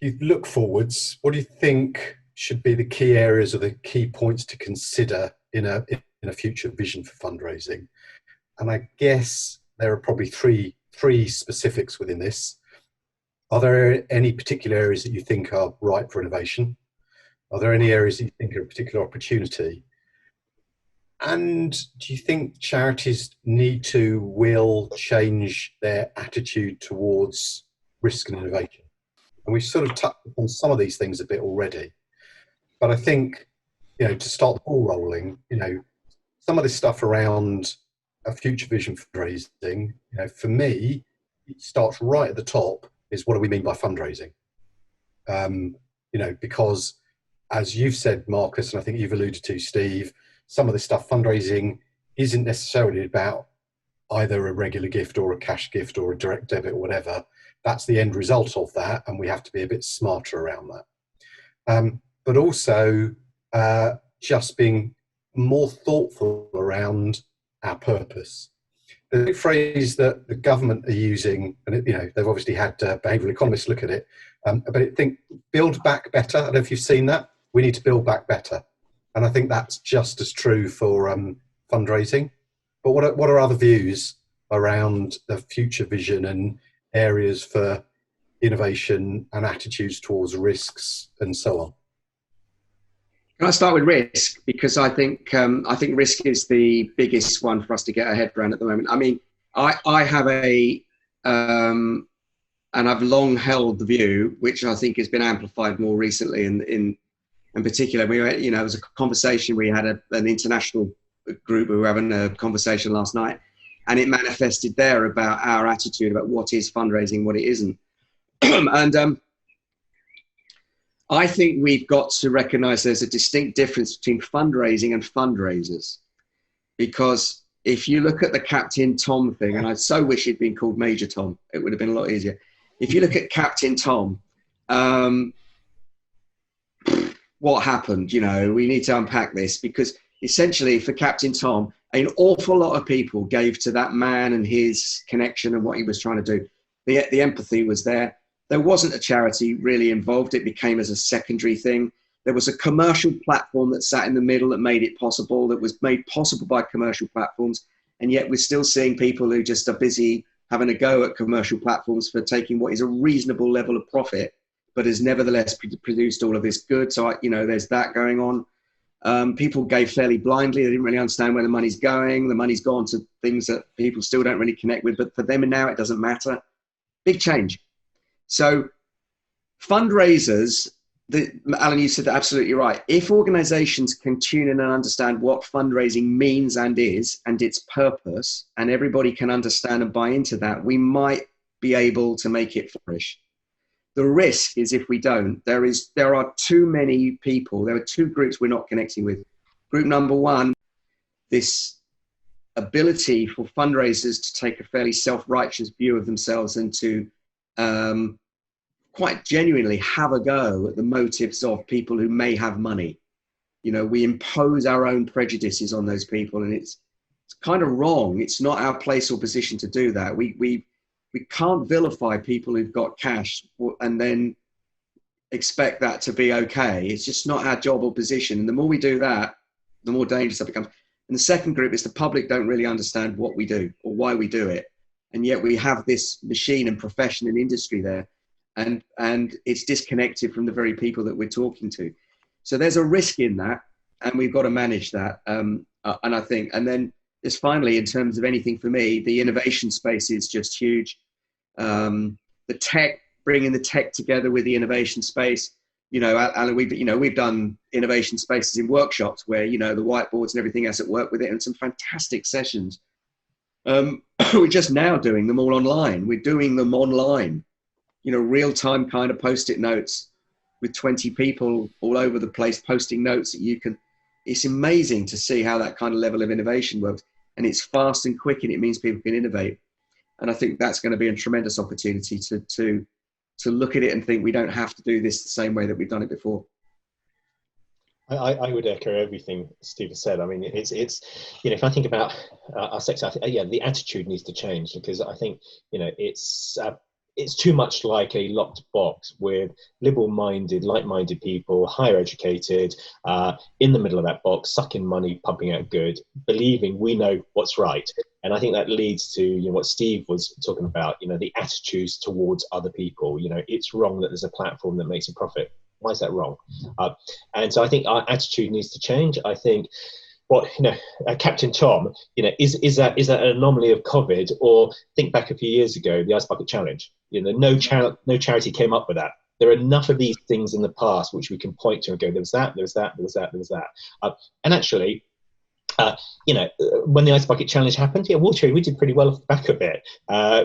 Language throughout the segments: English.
you look forwards, what do you think should be the key areas or the key points to consider in a future vision for fundraising? And I guess there are probably three specifics within this. Are there any particular areas that you think are ripe for innovation? Are there any areas that you think are a particular opportunity? And do you think charities will change their attitude towards risk and innovation? And we've sort of touched on some of these things a bit already. But I think, to start the ball rolling, some of this stuff around a future vision fundraising, for me, it starts right at the top is what do we mean by fundraising? Because as you've said, Marcus, and I think you've alluded to, Steve, some of this stuff, fundraising isn't necessarily about either a regular gift or a cash gift or a direct debit or whatever. That's the end result of that, and we have to be a bit smarter around that. But also just being more thoughtful around our purpose. The phrase that the government are using, and they've obviously had behavioural economists look at it, but I think build back better. I don't know if you've seen that. We need to build back better. And I think that's just as true for fundraising. But what are other views around the future vision and areas for innovation and attitudes towards risks and so on? Can I start with risk? Because I think risk is the biggest one for us to get our head around at the moment. I mean, I have and I've long held the view, which I think has been amplified more recently in particular. It was a conversation, we had an international group, we were having a conversation last night, and it manifested there about our attitude about what is fundraising, what it isn't. And I think we've got to recognize there's a distinct difference between fundraising and fundraisers. Because if you look at the Captain Tom thing, and I so wish he'd been called Major Tom, it would have been a lot easier. If you look at Captain Tom, what happened? We need to unpack this, because essentially for Captain Tom, an awful lot of people gave to that man and his connection and what he was trying to do. The empathy was there. There wasn't a charity really involved. It became as a secondary thing. There was a commercial platform that sat in the middle that made it possible, that was made possible by commercial platforms. And yet we're still seeing people who just are busy having a go at commercial platforms for taking what is a reasonable level of profit, but has nevertheless produced all of this good. So, there's that going on. People gave fairly blindly. They didn't really understand where the money's going. The money's gone to things that people still don't really connect with, but for them and now it doesn't matter. Big change. So fundraisers, Alan, you said that absolutely right. If organizations can tune in and understand what fundraising means and is, and its purpose, and everybody can understand and buy into that, we might be able to make it flourish. The risk is if we don't, there are too many people, there are two groups we're not connecting with. Group number one, this ability for fundraisers to take a fairly self-righteous view of themselves and to quite genuinely have a go at the motives of people who may have money. We impose our own prejudices on those people, and it's kind of wrong. It's not our place or position to do that. We can't vilify people who've got cash and then expect that to be okay. It's just not our job or position. And the more we do that, the more dangerous it becomes. And the second group is the public don't really understand what we do or why we do it. And yet we have this machine and profession and industry there. And it's disconnected from the very people that we're talking to. So there's a risk in that, and we've got to manage that. And I think, and then just finally, in terms of anything for me, the innovation space is just huge. The tech, bringing the tech together with the innovation space. Alan, we've done innovation spaces in workshops where, the whiteboards and everything else at work with it, and some fantastic sessions. We're just now doing them all online. We're doing them online. Real-time kind of post-it notes with 20 people all over the place posting notes that you can. It's amazing to see how that kind of level of innovation works, and it's fast and quick, and it means people can innovate. And I think that's going to be a tremendous opportunity to look at it and think we don't have to do this the same way that we've done it before. I would echo everything Steve has said. I mean, it's if I think about our sector, the attitude needs to change, because I think it's it's too much like a locked box with liberal-minded, like-minded people, higher educated, in the middle of that box, sucking money, pumping out good, believing we know what's right. And I think that leads to, you know, what Steve was talking about, you know, the attitudes towards other people. You know, it's wrong that there's a platform that makes a profit. Why is that wrong? And so I think our attitude needs to change. I think what, you know, Captain Tom, you know, is that an anomaly of COVID, or think back a few years ago, the Ice Bucket Challenge? You know, no charity came up with that. There are enough of these things in the past which we can point to and go, there was that, there was that, there was that, there was that. And actually, you know, when the Ice Bucket Challenge happened, yeah, Water, we did pretty well off the back of it,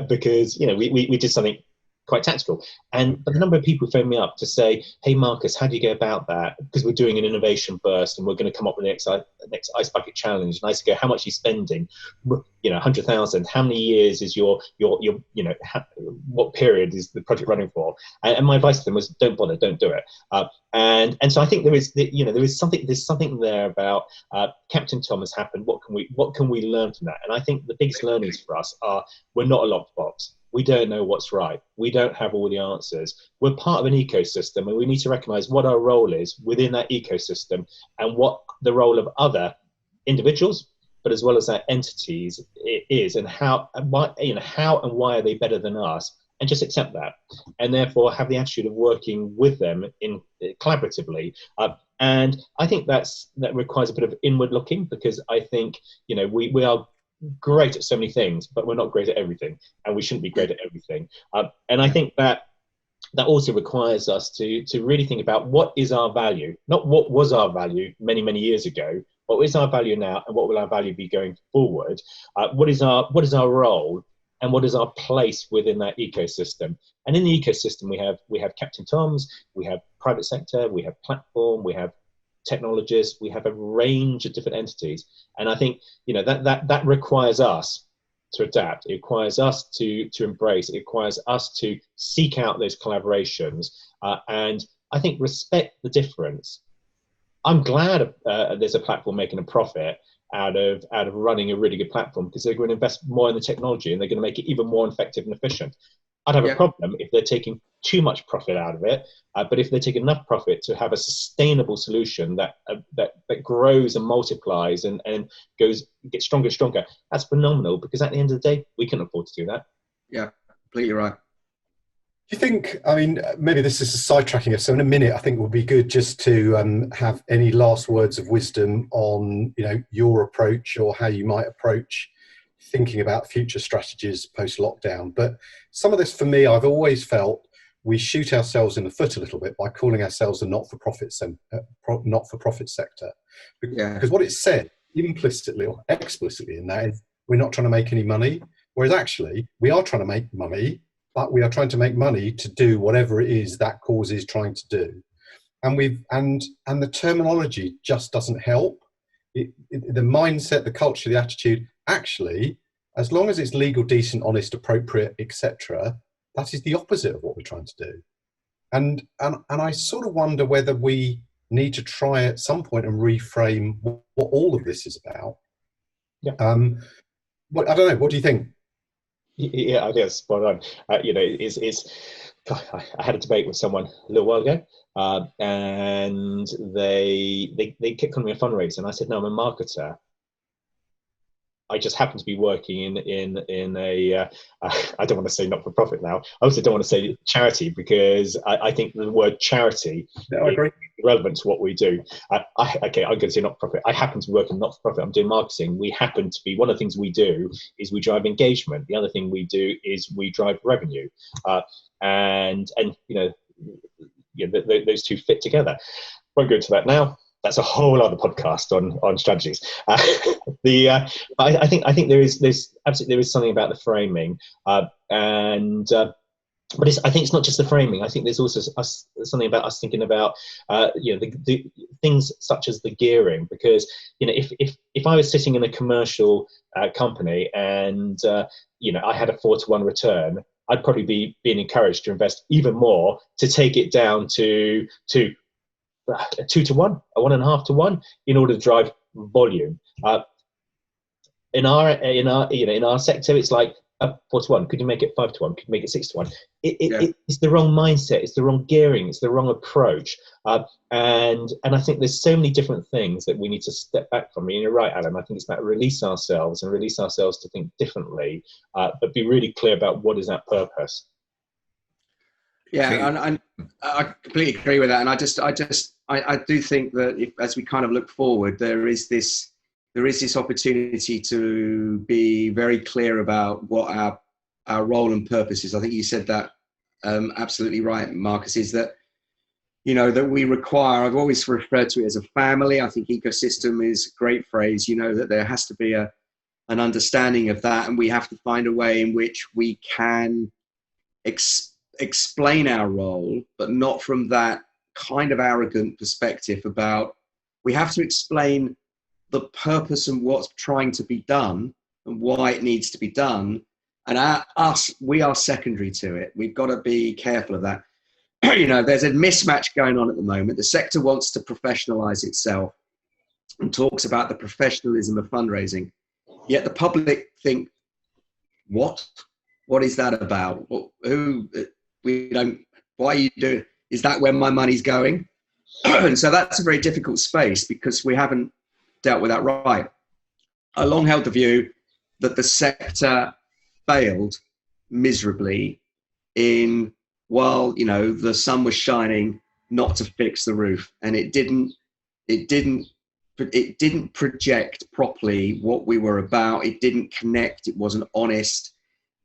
because, you know, we did something quite tactical. And the number of people phoned me up to say, hey, Marcus, how do you go about that? Because we're doing an innovation burst and we're going to come up with the next Ice Bucket Challenge. And I said, how much are you spending? You know, 100,000. How many years is your you know, what period is the project running for? And my advice to them was, don't bother, don't do it. And so I think there's something there about Captain Tom has happened. What can we learn from that? And I think the biggest learnings for us are, we're not a locked box. We don't know what's right. We don't have all the answers. We're part of an ecosystem, and we need to recognize what our role is within that ecosystem, and what the role of other individuals, but as well as our entities is, and how and why are they better than us, and just accept that, and therefore have the attitude of working with them in collaboratively. And I think that requires a bit of inward looking, because I think, you know, we are great at so many things, but we're not great at everything, and we shouldn't be great at everything. And I think that also requires us to really think about what is our value, not what was our value many years ago. What is our value now, and what will our value be going forward? What is our role, and what is our place within that ecosystem? And in the ecosystem, we have Captain Tom's, we have private sector, we have platform, we have technologists, we have a range of different entities. And I think, you know, that requires us to adapt. It requires us to embrace. It requires us to seek out those collaborations, and I think respect the difference. I'm glad there's a platform making a profit out of running a really good platform, because they're going to invest more in the technology, and they're going to make it even more effective and efficient. I'd have a problem if they're taking too much profit out of it, but if they take enough profit to have a sustainable solution that grows and multiplies and gets stronger and stronger, that's phenomenal, because at the end of the day, we can afford to do that. Yeah, completely right. Do you think, I mean, maybe this is a sidetracking us, so in a minute, I think it would be good just to have any last words of wisdom on, you know, your approach, or how you might approach thinking about future strategies post-lockdown. But some of this, for me, I've always felt we shoot ourselves in the foot a little bit by calling ourselves a not-for-profit sector. Because what it said implicitly or explicitly in that is, we're not trying to make any money, whereas actually we are trying to make money, but we are trying to make money to do whatever it is that cause is trying to do. And the terminology just doesn't help. The mindset, the culture, the attitude, actually, as long as it's legal, decent, honest, appropriate, etc., that is the opposite of what we're trying to do. And I sort of wonder whether we need to try at some point and reframe what all of this is about. Yeah. I don't know. What do you think? Yeah, I guess spot on. You know, I had a debate with someone a little while ago, and they kept calling me a fundraiser, and I said, no, I'm a marketer. I just happen to be working in a I don't want to say not for profit now. I also don't want to say charity, because I think the word charity is relevant to what we do. Okay, I'm going to say not for profit. I happen to work in not for profit. I'm doing marketing. We happen to be, one of the things we do is we drive engagement. The other thing we do is we drive revenue, and you know, those two fit together. Won't go into that now. That's a whole other podcast on strategies. I think there is something about the framing, but I think it's not just the framing. I think there's also something about us thinking about you know, the things such as the gearing, because, you know, if I was sitting in a commercial company and you know, I had a 4-to-1 return, I'd probably be being encouraged to invest even more to take it down to a 2-to-1, a 1.5-to-1, in order to drive volume. In our sector, it's like 4-1? Could you make it 5-1? Could you make it 6-1? Yeah. It's the wrong mindset. It's the wrong gearing. It's the wrong approach. And I think there's so many different things that we need to step back from. You're right, Alan. I think it's about release ourselves to think differently, but be really clear about what is that purpose. Yeah, and I completely agree with that. And I do think that as we kind of look forward, there is this opportunity to be very clear about what our role and purpose is. I think you said that absolutely right, Marcus, is that, that we require, I've always referred to it as a family. I think ecosystem is a great phrase, that there has to be an understanding of that, and we have to find a way in which we can explain our role, but not from that kind of arrogant perspective about, we have to explain the purpose and what's trying to be done and why it needs to be done. And we are secondary to it. We've got to be careful of that. There's a mismatch going on at the moment. The sector wants to professionalize itself and talks about the professionalism of fundraising. Yet the public think, what is that about? Why are you doing? Is that where my money's going? And so that's a very difficult space because we haven't dealt with that right. I long held the view that the sector failed miserably while the sun was shining, not to fix the roof, and it didn't project properly what we were about. It didn't connect. It wasn't honest,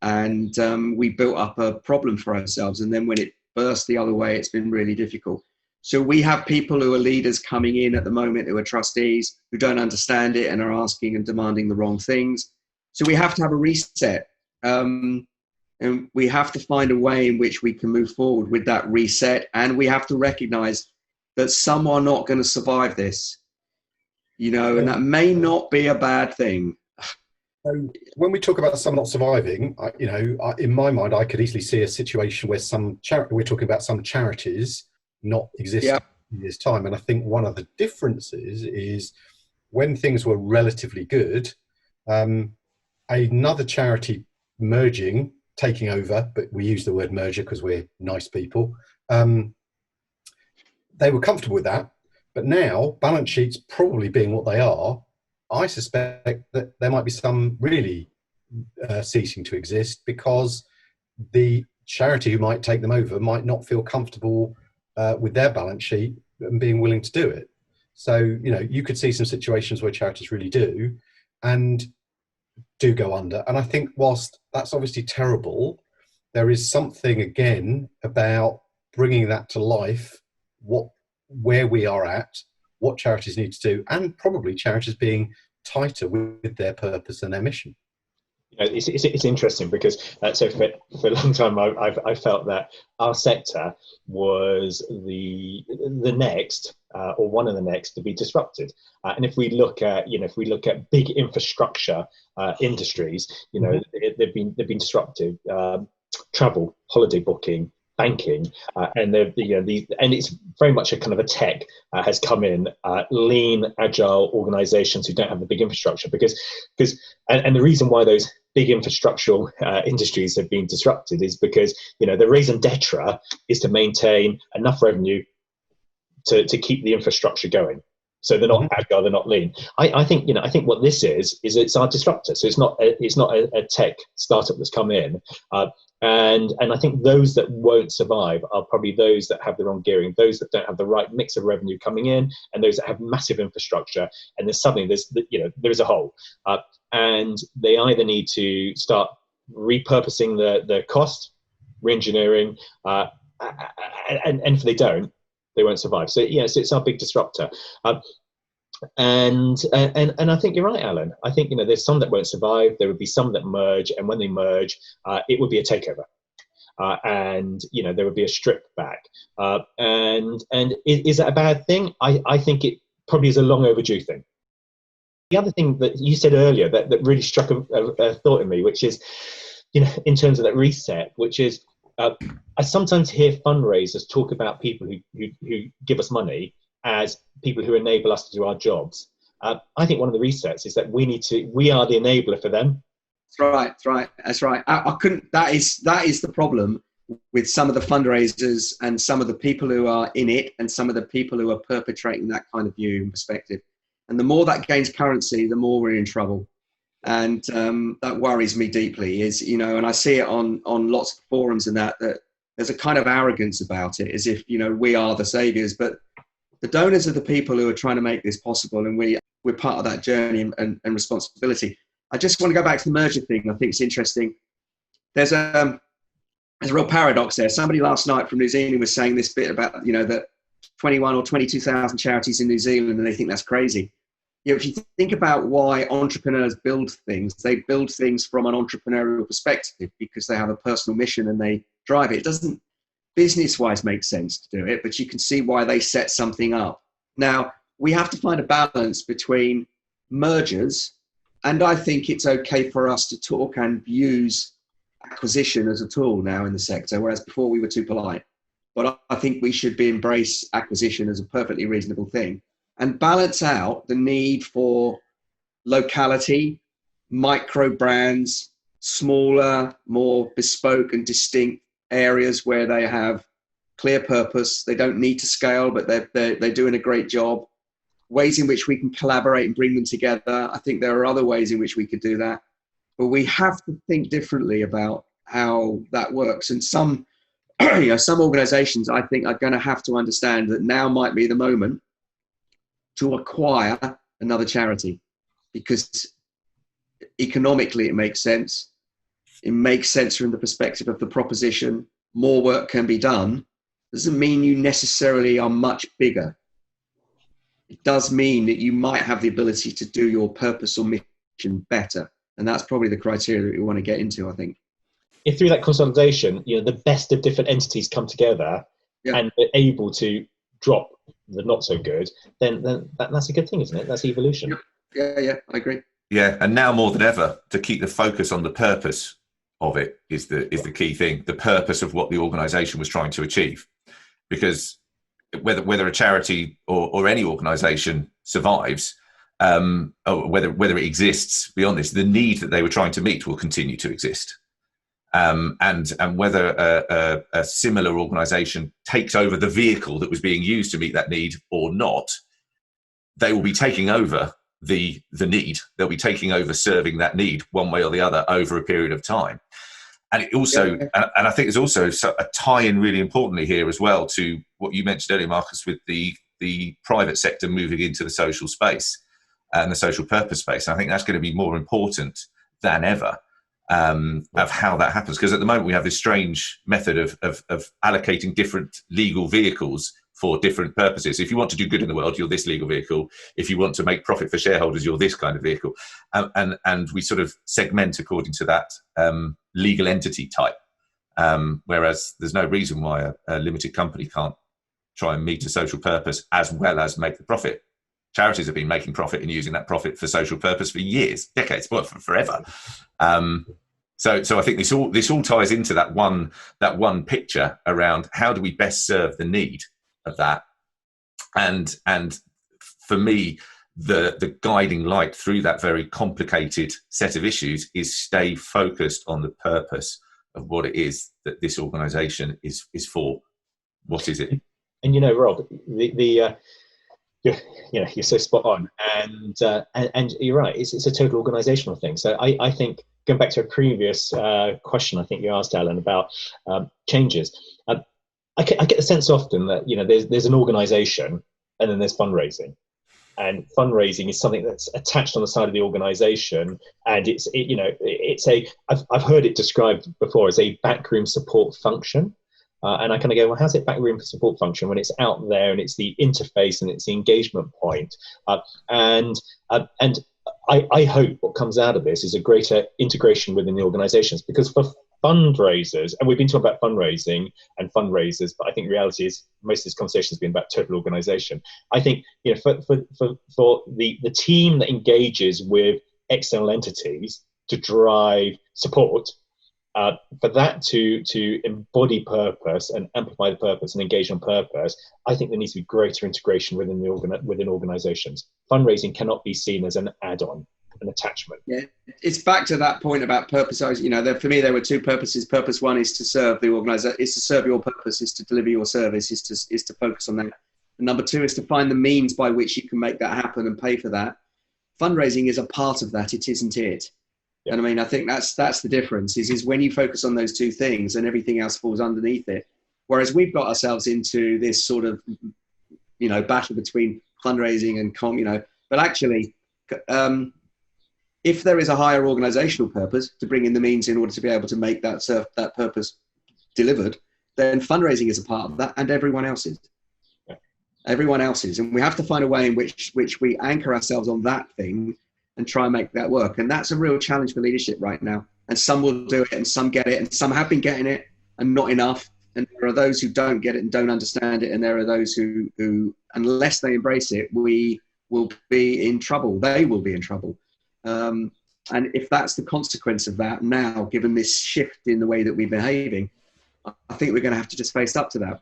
and we built up a problem for ourselves. And then when it burst the other way, it's been really difficult. So we have people who are leaders coming in at the moment who are trustees who don't understand it and are asking and demanding the wrong things. So we have to have a reset. And we have to find a way in which we can move forward with that reset. And we have to recognize that some are not going to survive this, and that may not be a bad thing. When we talk about some not surviving, in my mind, I could easily see a situation where we're talking about some charities not existing in years' time. And I think one of the differences is when things were relatively good, another charity merging, taking over, but we use the word merger because we're nice people. They were comfortable with that. But now, balance sheets probably being what they are, I suspect that there might be some really ceasing to exist because the charity who might take them over might not feel comfortable with their balance sheet and being willing to do it. So, you could see some situations where charities really do go under. And I think whilst that's obviously terrible, there is something again about bringing that to life, where we are at, what charities need to do, and probably charities being tighter with their purpose and their mission. It's interesting because so for a long time I felt that our sector was the next or one of the next to be disrupted, and if we look at big infrastructure industries, they've been disrupted. Travel, holiday booking, banking, and and it's very much a kind of a tech has come in, lean, agile organizations who don't have the big infrastructure because the reason why those big infrastructural industries have been disrupted is because the raison d'etre is to maintain enough revenue to keep the infrastructure going. So they're not agile, they're not lean. I think what this is it's our disruptor. So it's not a tech startup that's come in, and I think those that won't survive are probably those that have the wrong gearing, those that don't have the right mix of revenue coming in, and those that have massive infrastructure. And there is a hole, and they either need to start repurposing the cost, re-engineering, and if they don't, they won't survive. So so it's our big disruptor. And I think you're right, Alan. I think there's some that won't survive. There would be some that merge, and when they merge, it would be a takeover, and there would be a strip back. And is that a bad thing? I think it probably is a long overdue thing. The other thing that you said earlier that really struck a thought in me, which is, in terms of that reset, which is I sometimes hear fundraisers talk about people who give us money as people who enable us to do our jobs. I think one of the resets is that we are the enabler for them. That's right. I couldn't. That is the problem with some of the fundraisers and some of the people who are in it and some of the people who are perpetrating that kind of view and perspective. And the more that gains currency, the more we're in trouble. And that worries me deeply. Is, you know, and I see it on lots of forums and that there's a kind of arrogance about it, as if, you know, we are the saviors, but the donors are the people who are trying to make this possible, and we're part of that journey and responsibility. I just want to go back to the merger thing. I think it's interesting. There's a real paradox there. Somebody last night from New Zealand was saying this bit about, you know, that 21 or 22,000 charities in New Zealand, and they think that's crazy. You know, if you think about why entrepreneurs build things, they build things from an entrepreneurial perspective because they have a personal mission and they drive it. It doesn't business-wise make sense to do it, but you can see why they set something up. Now, we have to find a balance between mergers, and I think it's okay for us to talk and use acquisition as a tool now in the sector, whereas before we were too polite. But I think we should embrace acquisition as a perfectly reasonable thing and balance out the need for locality, micro brands, smaller, more bespoke and distinct areas where they have clear purpose. They don't need to scale, but they're doing a great job. Ways in which we can collaborate and bring them together. I think there are other ways in which we could do that, but we have to think differently about how that works. And some, you know, some organizations I think are going to have to understand that now might be the moment to acquire another charity, because economically it makes sense. It makes sense from the perspective of the proposition. More work can be done. Doesn't mean you necessarily are much bigger. It does mean that you might have the ability to do your purpose or mission better. And that's probably the criteria that we want to get into, I think. If through that consolidation, you know, the best of different entities come together and are able to drop the not so good, then that's a good thing, isn't it? That's evolution. Yeah, I agree. Yeah, and now more than ever, to keep the focus on the purpose of it is the key thing. The purpose of what the organisation was trying to achieve, because whether a charity or any organisation survives, or whether it exists beyond this, the need that they were trying to meet will continue to exist. And whether a similar organisation takes over the vehicle that was being used to meet that need or not, they will be taking over the need. They'll be taking over serving that need one way or the other over a period of time. And it also, and I think there's also a tie-in really importantly here as well to what you mentioned earlier, Marcus, with the private sector moving into the social space and the social purpose space. And I think that's going to be more important than ever. Of how that happens, because at the moment we have this strange method of allocating different legal vehicles for different purposes. If you want to do good in the world, you're this legal vehicle. If you want to make profit for shareholders, you're this kind of vehicle, and we sort of segment according to that legal entity type. Whereas there's no reason why a limited company can't try and meet a social purpose as well as make the profit. Charities have been making profit and using that profit for social purpose for years, decades, well, forever. So I think this all ties into that one picture around how do we best serve the need of that, and for me, the guiding light through that very complicated set of issues is stay focused on the purpose of what it is that this organisation is for. What is it? And you know, Rob, you're so spot on, and you're right. It's a total organisational thing. So I think, going back to a previous question, I think you asked Alan about changes. I get the sense often that, you know, there's an organisation and then there's fundraising, and fundraising is something that's attached on the side of the organisation, and I've heard it described before as a backroom support function. And I kind of go, well, how's it backroom support function when it's out there and it's the interface and it's the engagement point? And I hope what comes out of this is a greater integration within the organisations, because for fundraisers, and we've been talking about fundraising and fundraisers, but I think the reality is most of this conversation has been about total organisation. I think, you know, for the team that engages with external entities to drive support, for that to embody purpose and amplify the purpose and engage on purpose, I think there needs to be greater integration within organisations. Fundraising cannot be seen as an add-on. an attachment. Yeah, it's back to that point about purpose. For me, there were two purposes. Purpose one is to serve the organizer, is to serve your purpose, is to deliver your service, is to focus on that. And number two is to find the means by which you can make that happen and pay for that. Fundraising is a part of that. It isn't it. Yeah. And I mean, I think that's the difference is when you focus on those two things and everything else falls underneath it. Whereas we've got ourselves into this sort of, battle between fundraising and but actually, if there is a higher organizational purpose to bring in the means in order to be able to make that purpose delivered, then fundraising is a part of that, and everyone else is. Yeah. Everyone else is. And we have to find a way in which we anchor ourselves on that thing and try and make that work. And that's a real challenge for leadership right now. And some will do it and some get it and some have been getting it and not enough. And there are those who don't get it and don't understand it. And there are those who unless they embrace it, we will be in trouble. They will be in trouble. And if that's the consequence of that now, given this shift in the way that we're behaving, I think we're going to have to just face up to that.